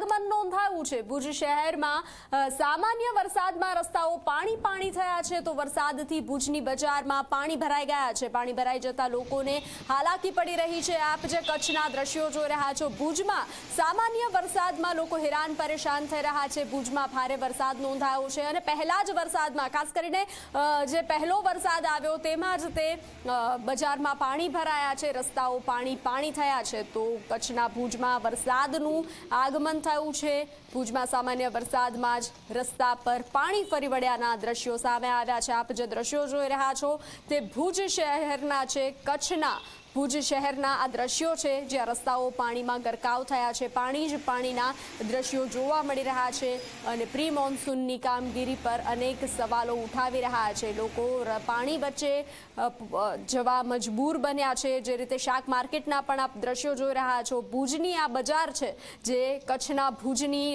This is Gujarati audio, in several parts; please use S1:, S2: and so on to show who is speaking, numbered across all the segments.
S1: આગમન નોંધાયું છે। ભુજ શહેરમાં સામાન્ય વરસાદમાં રસ્તાઓ પાણી થયા છે તો વરસાદથી ભુજની બજારમાં પાણી ભરાઈ ગયા છે। પાણી ભરાઈ જતા લોકોને હાલાકી પડી રહી છે। આપ જે કચ્છના દ્રશ્યો જોઈ રહ્યા છો, ભુજમાં સામાન્ય વરસાદમાં લોકો હેરાન પરેશાન થઈ રહ્યા છે। ભુજમાં ભારે વરસાદ નોંધાયો છે અને પહેલા જ વરસાદમાં, ખાસ કરીને જે પહેલો વરસાદ આવ્યો તેમાં જ તે બજારમાં પાણી ભરાયા છે, રસ્તાઓ પાણી થયા છે। તો કચ્છના ભુજમાં વરસાદનું આગમન થયું છે। ભુજમાં સામાન્ય વરસાદમાં જ રસ્તા પર પાણી ફરી વળ્યાના દ્રશ્યો સામે આવ્યા છે। આપ જે દ્રશ્યો જોઈ રહ્યા છો તે ભુજ શહેરના છે, કચ્છના ભુજ શહેરના આ દ્રશ્યો છે જ્યાં રસ્તાઓ પાણીમાં ગરકાવ થયા છે। પાણી જ પાણીના દ્રશ્યો જોવા મળી રહ્યા છે અને પ્રી મોન્સૂનની કામગીરી પર અનેક સવાલો ઉઠાવી રહ્યા છે। લોકો પાણી વચ્ચે જવા મજબૂર બન્યા છે। જે રીતે શાક માર્કેટના પણ આપ દ્રશ્યો જોઈ રહ્યા છો, ભુજની આ બજાર છે જે કચ્છના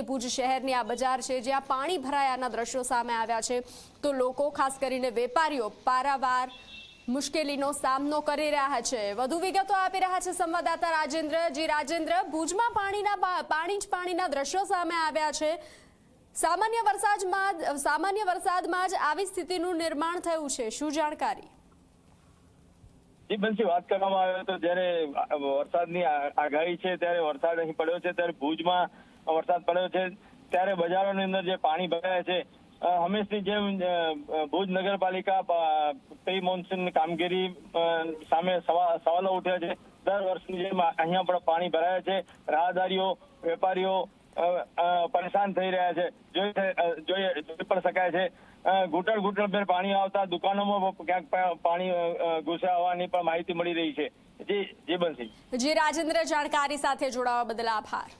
S1: ભુજ શહેરની આ બજાર છે જ્યાં પાણી ભરાયાના દ્રશ્યો સામે આવ્યા છે। તો લોકો, ખાસ કરીને વેપારીઓ, પારાવાર મુશ્કેલીનો સામનો કરી રહ્યા છે। વધુ વિગતો આપી રહ્યા છે સંવાદદાતા રાજેન્દ્ર। જી રાજેન્દ્ર, ભુજમાં પાણીના દ્રશ્યો સામે આવ્યા છે। સામાન્ય વરસાદમાં જ આવી સ્થિતિનું નિર્માણ થયું છે, શું જાણકારી?
S2: જી બંસી, વાત કરવામાં આવે તો જ્યારે વરસાદની આગાહી છે ત્યારે વરસાદ અહીં પડ્યો છે, ત્યારે ભુજમાં વરસાદ પડ્યો છે ત્યારે બજારોની અંદર જે પાણી ભરાયા છે, હંમેશની જેમ ભુજ નગરપાલિકા પ્રી મોન્સૂન કામગીરી સામે સવાલો ઉઠ્યા છે। દર વર્ષની જેમ અહીંયા પણ પાણી ભરાયા છે। રાહદારીઓ, વેપારીઓ પરેશાન થઈ રહ્યા છે, જોઈ પણ શકાય છે। ઘૂંટણ પાણી આવતા દુકાનોમાં ક્યાંક પાણી ઘૂસ્યા હોવાની પણ માહિતી મળી રહી છે। જી બંસી।
S1: જી રાજેન્દ્ર, જાણકારી સાથે જોડાવા બદલ આભાર।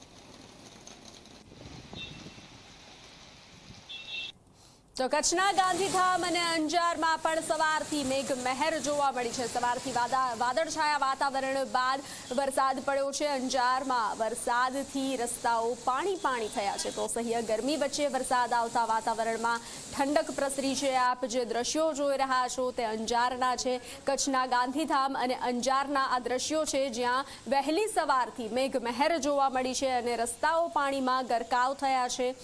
S1: તો કચ્છના ગાંધીધામ અને અંજારમાં પણ સવારથી મેઘમહેર જોવા મળી છે। સવારથી વાદળછાયા વાતાવરણ બાદ વરસાદ પડ્યો છે। અંજારમાં વરસાદથી રસ્તાઓ પાણી થયા છે તો સહ્ય ગરમી વચ્ચે વરસાદ આવતા વાતાવરણમાં ઠંડક પ્રસરી છે। આપ જે દ્રશ્યો જોઈ રહ્યા છો તે અંજારના છે, કચ્છના ગાંધીધામ અને અંજારના આ દ્રશ્યો છે જ્યાં વહેલી સવારથી મેઘમહેર જોવા મળી છે અને રસ્તાઓ પાણીમાં ગરકાવ થયા છે।